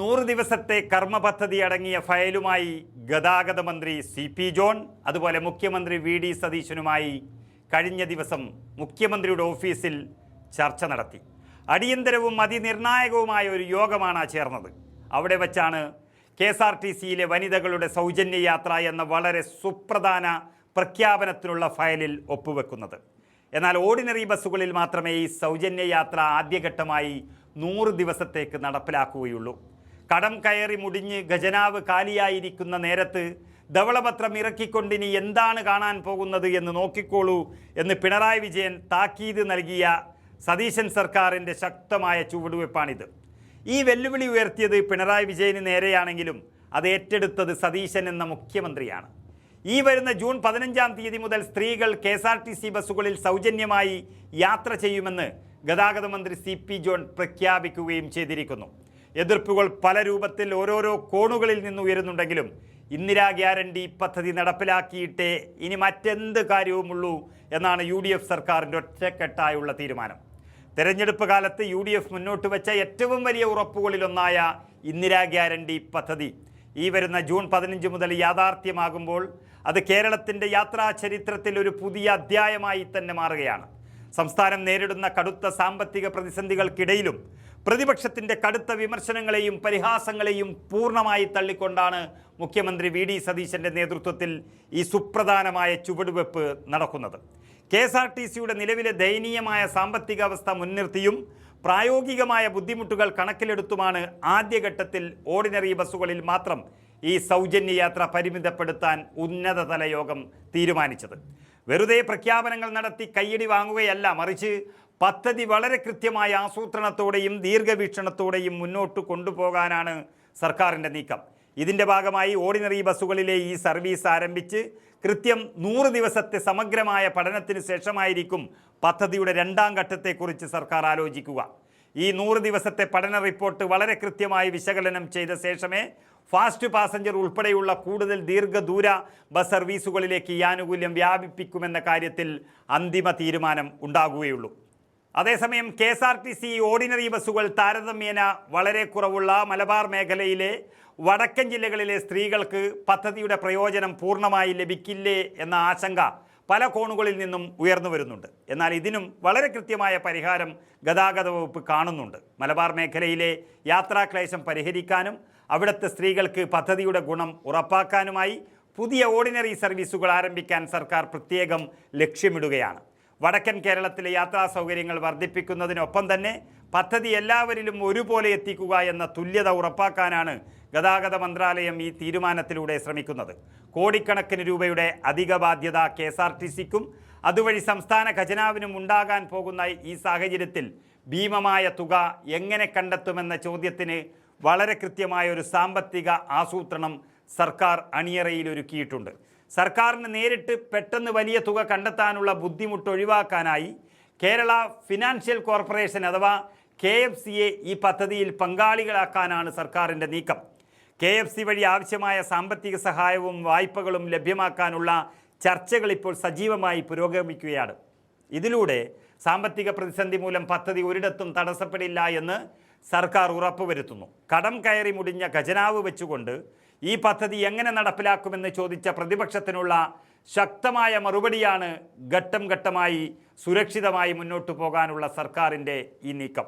100 ദിവസത്തെ കർമ്മ പദ്ധതി അടങ്ങിയ ഫയലുമായി ഗതാഗത മന്ത്രി CP ജോൺ അതുപോലെ മുഖ്യമന്ത്രി VD സതീശനുമായി കഴിഞ്ഞ ദിവസം മുഖ്യമന്ത്രിയുടെ ഓഫീസിൽ ചർച്ച നടത്തി. അടിയന്തരവും അതിനിർണായകവുമായ ഒരു യോഗമാണ് ചേർന്നത്. അവിടെ വച്ചാണ് KSRTCയിലെ വനിതകളുടെ സൗജന്യ യാത്ര എന്ന വളരെ സുപ്രധാന പ്രഖ്യാപനത്തിനുള്ള ഫയലിൽ ഒപ്പുവെക്കുന്നത്. എന്നാൽ ഓർഡിനറി ബസ്സുകളിൽ മാത്രമേ ഈ സൗജന്യ യാത്ര ആദ്യഘട്ടമായി 100 ദിവസത്തേക്ക് നടപ്പിലാക്കുകയുള്ളൂ. കടം കയറി മുടിഞ്ഞ് ഖജനാവ് കാലിയായിരിക്കുന്ന നേരത്ത് ധവളപത്രം ഇറക്കിക്കൊണ്ടിനി എന്താണ് കാണാൻ പോകുന്നത് എന്ന് നോക്കിക്കോളൂ എന്ന് പിണറായി വിജയൻ താക്കീത് നൽകിയ സതീശൻ സർക്കാരിൻ്റെ ശക്തമായ ചുവടുവെപ്പാണിത്. ഈ വെല്ലുവിളി ഉയർത്തിയത് പിണറായി വിജയന് നേരെയാണെങ്കിലും അത് ഏറ്റെടുത്തത് സതീശൻ എന്ന മുഖ്യമന്ത്രിയാണ്. ഈ വരുന്ന ജൂൺ 15-ാം തീയതി മുതൽ സ്ത്രീകൾ KSRTC ബസ്സുകളിൽ സൗജന്യമായി യാത്ര ചെയ്യുമെന്ന് ഗതാഗത മന്ത്രി CP ജോൺ പ്രഖ്യാപിക്കുകയും ചെയ്തിരിക്കുന്നു. എതിർപ്പുകൾ പല രൂപത്തിൽ ഓരോരോ കോണുകളിൽ നിന്ന് ഉയരുന്നുണ്ടെങ്കിലും ഇന്ദിരാ ഗ്യാരണ്ടി പദ്ധതി നടപ്പിലാക്കിയിട്ടേ ഇനി മറ്റെന്ത് കാര്യവുമുള്ളൂ എന്നാണ് UDF സർക്കാരിൻ്റെ ഒറ്റക്കെട്ടായുള്ള തീരുമാനം. തെരഞ്ഞെടുപ്പ് കാലത്ത് UDF മുന്നോട്ട് വെച്ച ഏറ്റവും വലിയ ഉറപ്പുകളിലൊന്നായ ഇന്ദിരാ ഗ്യാരണ്ടി പദ്ധതി ഈ വരുന്ന ജൂൺ 15 മുതൽ യാഥാർത്ഥ്യമാകുമ്പോൾ അത് കേരളത്തിൻ്റെ യാത്രാ ചരിത്രത്തിൽ ഒരു പുതിയ അധ്യായമായി തന്നെ മാറുകയാണ്. സംസ്ഥാനം നേരിടുന്ന കടുത്ത സാമ്പത്തിക പ്രതിസന്ധികൾക്കിടയിലും പ്രതിപക്ഷത്തിൻ്റെ കടുത്ത വിമർശനങ്ങളെയും പരിഹാസങ്ങളെയും പൂർണ്ണമായി തള്ളിക്കൊണ്ടാണ് മുഖ്യമന്ത്രി VD സതീശൻ്റെ നേതൃത്വത്തിൽ ഈ സുപ്രധാനമായ ചുവടുവെപ്പ് നടക്കുന്നത്. KSRTCയുടെ നിലവിലെ ദയനീയമായ സാമ്പത്തിക അവസ്ഥ മുൻനിർത്തിയും പ്രായോഗികമായ ബുദ്ധിമുട്ടുകൾ കണക്കിലെടുത്തുമാണ് ആദ്യഘട്ടത്തിൽ ഓർഡിനറി ബസ്സുകളിൽ മാത്രം ഈ സൗജന്യ യാത്ര പരിമിതപ്പെടുത്താൻ ഉന്നതതല യോഗം തീരുമാനിച്ചത്. വെറുതെ പ്രഖ്യാപനങ്ങൾ നടത്തി കയ്യടി വാങ്ങുകയല്ല, മറിച്ച് പദ്ധതി വളരെ കൃത്യമായ ആസൂത്രണത്തോടെയും ദീർഘവീക്ഷണത്തോടെയും മുന്നോട്ട് കൊണ്ടുപോകാനാണ് സർക്കാരിൻ്റെ നീക്കം. ഇതിൻ്റെ ഭാഗമായി ഓർഡിനറി ബസ്സുകളിലെ ഈ സർവീസ് ആരംഭിച്ച് കൃത്യം 100 ദിവസത്തെ സമഗ്രമായ പഠനത്തിന് ശേഷമായിരിക്കും പദ്ധതിയുടെ 2ാം ഘട്ടത്തെക്കുറിച്ച് സർക്കാർ ആലോചിക്കുക. ഈ 100 ദിവസത്തെ പഠന റിപ്പോർട്ട് വളരെ കൃത്യമായി വിശകലനം ചെയ്ത ശേഷമേ ഫാസ്റ്റ് പാസഞ്ചർ ഉൾപ്പെടെയുള്ള കൂടുതൽ ദീർഘദൂര ബസ് സർവീസുകളിലേക്ക് ഈ ആനുകൂല്യം വ്യാപിപ്പിക്കുമെന്ന കാര്യത്തിൽ അന്തിമ തീരുമാനം ഉണ്ടാകുകയുള്ളൂ. അതേസമയം KSRTC ഓർഡിനറി ബസ്സുകൾ താരതമ്യേന വളരെ കുറവുള്ള മലബാർ മേഖലയിലെ വടക്കൻ ജില്ലകളിലെ സ്ത്രീകൾക്ക് പദ്ധതിയുടെ പ്രയോജനം പൂർണ്ണമായി ലഭിക്കില്ലേ എന്ന ആശങ്ക പല കോണുകളിൽ നിന്നും ഉയർന്നു വരുന്നുണ്ട്. എന്നാൽ ഇതിനും വളരെ കൃത്യമായ പരിഹാരം ഗതാഗത വകുപ്പ് കാണുന്നുണ്ട്. മലബാർ മേഖലയിലെ യാത്രാക്ലേശം പരിഹരിക്കാനും അവിടുത്തെ സ്ത്രീകൾക്ക് പദ്ധതിയുടെ ഗുണം ഉറപ്പാക്കാനുമായി പുതിയ ഓർഡിനറി സർവീസുകൾ ആരംഭിക്കാൻ സർക്കാർ പ്രത്യേകം ലക്ഷ്യമിടുകയാണ്. വടക്കൻ കേരളത്തിലെ യാത്രാ സൗകര്യങ്ങൾ വർദ്ധിപ്പിക്കുന്നതിനൊപ്പം തന്നെ പദ്ധതി എല്ലാവരിലും ഒരുപോലെ എത്തിക്കുക എന്ന തുല്യത ഉറപ്പാക്കാനാണ് ഗതാഗത മന്ത്രാലയം ഈ തീരുമാനത്തിലൂടെ ശ്രമിക്കുന്നത്. കോടിക്കണക്കിന് രൂപയുടെ അധിക ബാധ്യത KSRTCക്കും അതുവഴി സംസ്ഥാന ഖജനാവിനും ഉണ്ടാകാൻ പോകുന്ന ഈ സാഹചര്യത്തിൽ ഭീമമായ തുക എങ്ങനെ കണ്ടെത്തുമെന്ന ചോദ്യത്തിന് വളരെ കൃത്യമായ ഒരു സാമ്പത്തിക ആസൂത്രണം സർക്കാർ അണിയറയിലൊരുക്കിയിട്ടുണ്ട്. സർക്കാരിന് നേരിട്ട് പെട്ടെന്ന് വലിയ തുക കണ്ടെത്താനുള്ള ബുദ്ധിമുട്ട് ഒഴിവാക്കാനായി കേരള ഫിനാൻഷ്യൽ കോർപ്പറേഷൻ അഥവാ KFCയെ ഈ പദ്ധതിയിൽ പങ്കാളികളാക്കാനാണ് സർക്കാരിൻ്റെ നീക്കം. KFC വഴി ആവശ്യമായ സാമ്പത്തിക സഹായവും വായ്പകളും ലഭ്യമാക്കാനുള്ള ചർച്ചകൾ ഇപ്പോൾ സജീവമായി പുരോഗമിക്കുകയാണ്. ഇതിലൂടെ സാമ്പത്തിക പ്രതിസന്ധി മൂലം പദ്ധതി ഒരിടത്തും തടസ്സപ്പെടില്ല എന്ന് സർക്കാർ ഉറപ്പുവരുത്തുന്നു. കടം കയറി മുടിഞ്ഞ ഖജനാവ് വെച്ചുകൊണ്ട് ഈ പദ്ധതി എങ്ങനെ നടപ്പിലാക്കുമെന്ന് ചോദിച്ച പ്രതിപക്ഷത്തിനുള്ള ശക്തമായ മറുപടിയാണ് ഘട്ടം ഘട്ടമായി സുരക്ഷിതമായി മുന്നോട്ട് പോകാനുള്ള സർക്കാരിൻ്റെ ഈ നീക്കം.